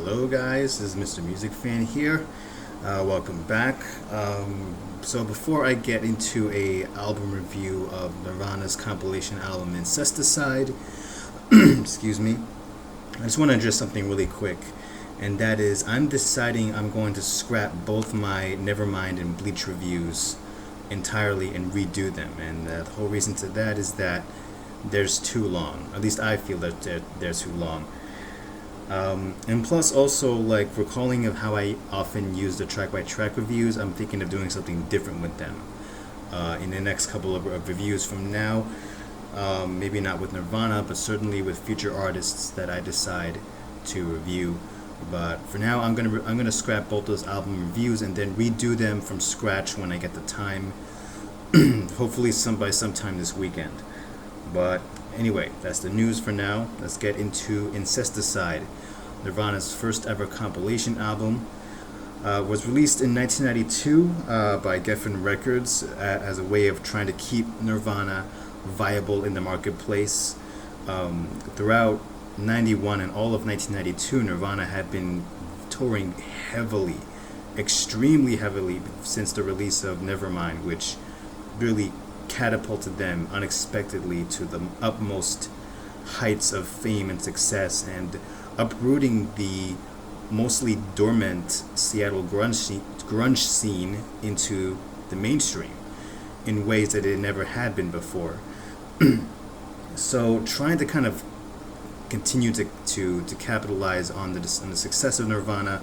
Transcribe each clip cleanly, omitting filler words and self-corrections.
Hello guys, this is Mr. Music Fan here. Welcome back. So before I get into a album review of Nirvana's compilation album Incesticide, excuse me, I just want to address something really quick, and that is I'm deciding I'm going to scrap both my Nevermind and Bleach reviews entirely and redo them. And the whole reason to that is that there's too long. At least I feel that they're too long. And plus also, like, recalling of how I often use the track-by-track reviews, I'm thinking of doing something different with them in the next couple of reviews from now. Maybe not with Nirvana, but certainly with future artists that I decide to review. But for now, I'm gonna scrap both those album reviews and then redo them from scratch when I get the time. Hopefully by sometime this weekend. But anyway, that's the news for now. Let's get into Incesticide, Nirvana's first ever compilation album. Was released in 1992 by Geffen Records as a way of trying to keep Nirvana viable in the marketplace. Throughout 91 and all of 1992, Nirvana had been touring heavily, extremely heavily, since the release of Nevermind, which really catapulted them unexpectedly to the utmost heights of fame and success, and uprooting the mostly dormant Seattle grunge scene into the mainstream in ways that it never had been before. So trying to kind of continue to capitalize on the success of Nirvana,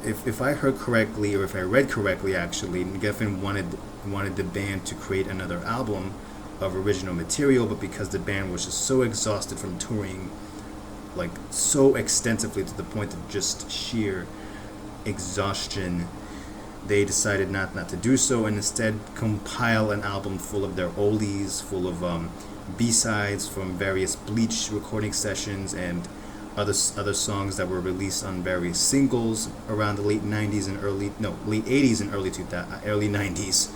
if I heard correctly, or if I read correctly actually, Geffen wanted the band to create another album of original material, but because the band was just so exhausted from touring, like so extensively to the point of just sheer exhaustion, they decided not to do so and instead compile an album full of their oldies, full of B-sides from various Bleach recording sessions and other songs that were released on various singles around the late 90s and late 80s and early 90s,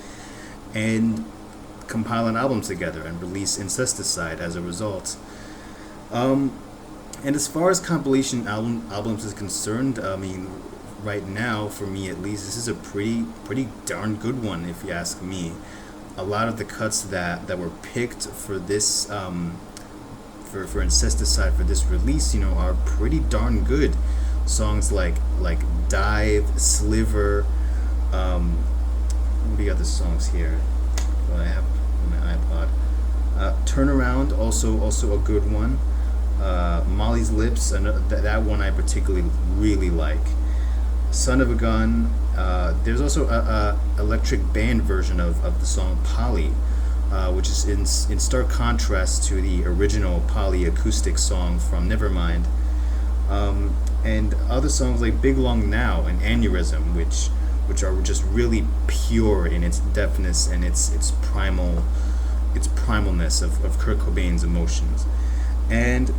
and compile an album together and release Incesticide as a result. And as far as compilation albums is concerned, I mean, right now, for me at least, this is a pretty darn good one, if you ask me. A lot of the cuts that were picked for this for Incesticide, for this release, are pretty darn good. Songs like Dive, Sliver, what are the other songs here? Well, I have on my iPod. Turnaround, also a good one. Molly's Lips, that one I particularly really like. Son of a Gun. There's also a electric band version of the song Polly, which is in stark contrast to the original Polly acoustic song from Nevermind. And other songs like Big Long Now and Aneurysm, which are just really pure in its depthness and its primalness of Kurt Cobain's emotions. And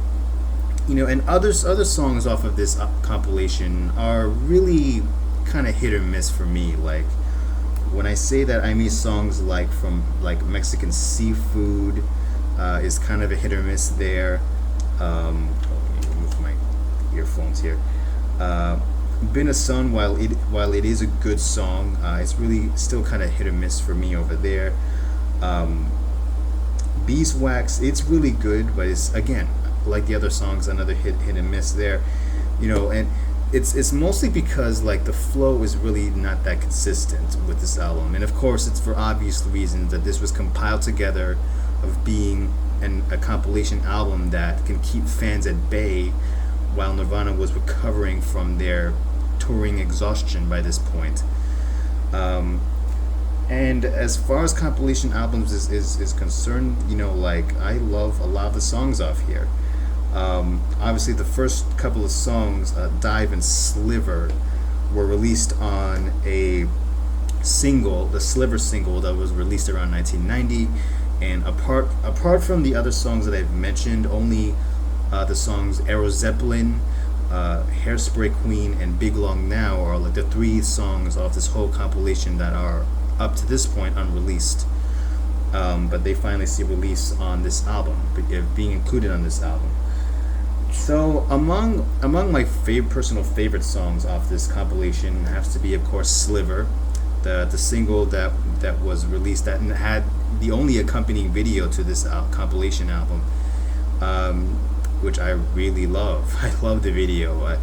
and other songs off of this compilation are really kind of hit or miss for me. Like, when I say that, I mean songs like Mexican Seafood is kind of a hit or miss there. Let me remove my earphones here. Been a Son, while it is a good song, it's really still kind of hit or miss for me over there. Beeswax, it's really good, but it's, again, like the other songs, another hit and miss there. And it's mostly because, like, the flow is really not that consistent with this album, and of course it's for obvious reasons that this was compiled together of being a compilation album that can keep fans at bay while Nirvana was recovering from their touring exhaustion by this point. And as far as compilation albums is concerned, like, I love a lot of the songs off here. Obviously the first couple of songs, Dive and Sliver, were released on a single, the Sliver single, that was released around 1990. And apart from the other songs that I've mentioned, only the songs Aero Zeppelin, Hairspray Queen, and Big Long Now are like the three songs off this whole compilation that are up to this point unreleased. But they finally see release on this album, being included on this album. So among my personal favorite songs off this compilation has to be, of course, Sliver, the single that was released that had the only accompanying video to this compilation album, which I really love. I love the video.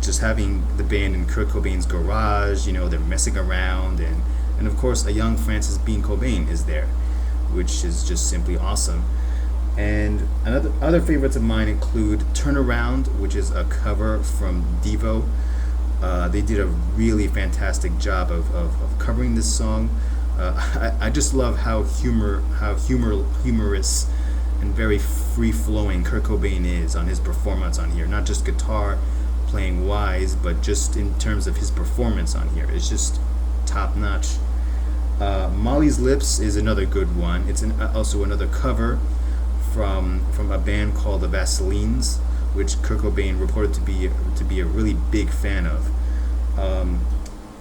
Just having the band in Kurt Cobain's garage, they're messing around, and of course a young Francis Bean Cobain is there, which is just simply awesome. And other favorites of mine include Turn Around, which is a cover from Devo. They did a really fantastic job of covering this song. I just love how humorous and very free-flowing Kurt Cobain is on his performance on here. Not just guitar playing wise, but just in terms of his performance on here. It's just top-notch. Molly's Lips is another good one. It's also another cover from a band called the Vaselines, which Kurt Cobain reported to be a really big fan of.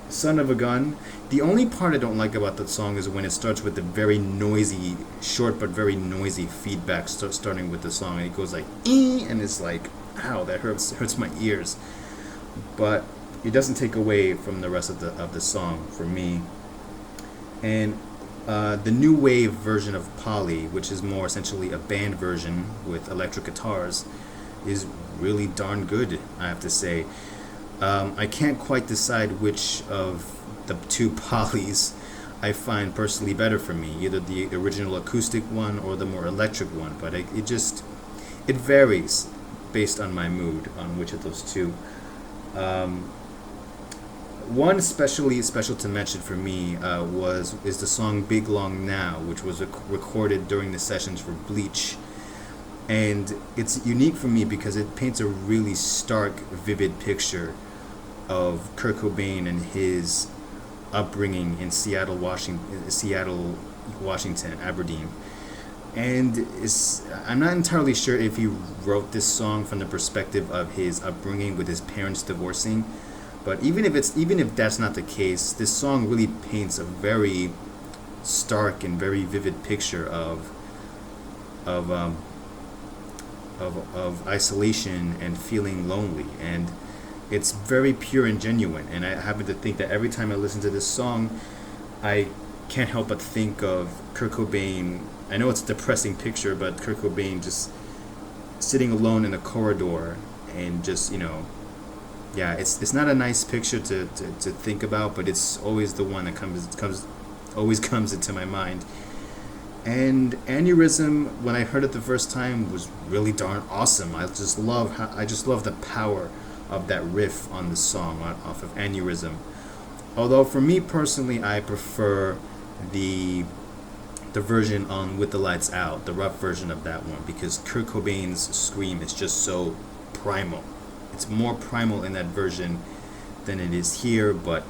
Son of a Gun. The only part I don't like about that song is when it starts with the very noisy, short but very noisy feedback starting with the song, and it goes like and it's like, ow, that hurts my ears. But it doesn't take away from the rest of the song for me. And the new wave version of Polly, which is more essentially a band version with electric guitars, is really darn good, I have to say. I can't quite decide which of the two Pollys I find personally better for me, either the original acoustic one or the more electric one, but it varies based on my mood on which of those two. One especially special to mention for me is the song Big Long Now, which was recorded during the sessions for Bleach. And it's unique for me because it paints a really stark, vivid picture of Kurt Cobain and his upbringing in Seattle, Washington, Aberdeen. And I'm not entirely sure if he wrote this song from the perspective of his upbringing with his parents divorcing. But even if that's not the case, this song really paints a very stark and very vivid picture of isolation and feeling lonely, and it's very pure and genuine. And I happen to think that every time I listen to this song, I can't help but think of Kurt Cobain. I know it's a depressing picture, but Kurt Cobain just sitting alone in a corridor and just yeah, it's not a nice picture to think about, but it's always the one that always comes into my mind. And Aneurysm, when I heard it the first time, was really darn awesome. I just love the power of that riff on the song off of Aneurysm. Although for me personally, I prefer the version on With the Lights Out, the rough version of that one, because Kurt Cobain's scream is just so primal. It's more primal in that version than it is here, but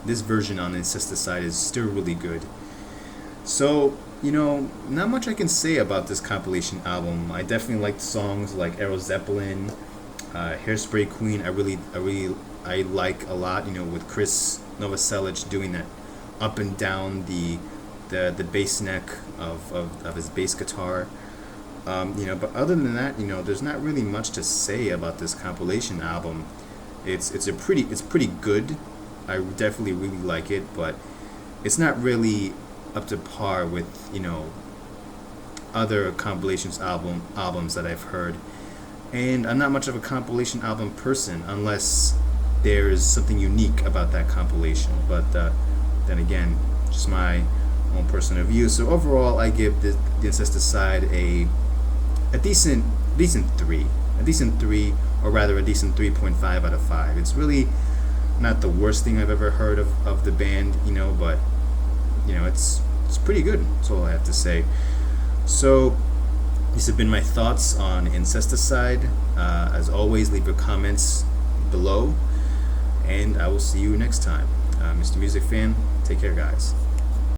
this version on Incesticide is still really good. So, not much I can say about this compilation album. I definitely like songs like Aero Zeppelin, Hairspray Queen. I like a lot. With Chris Novoselic doing that up and down the bass neck of his bass guitar. But other than that, there's not really much to say about this compilation album. It's pretty good. I definitely really like it, but it's not really up to par with other compilations albums that I've heard. And I'm not much of a compilation album person unless there's something unique about that compilation. But then again, just my own personal view. So overall, I give the Incesticide a decent 3, or rather a decent 3.5 out of 5. It's really not the worst thing I've ever heard of the band, but it's pretty good. That's all I have to say. So these have been my thoughts on Incesticide. As always, leave your comments below, and I will see you next time. Mr. Music Fan, take care, guys.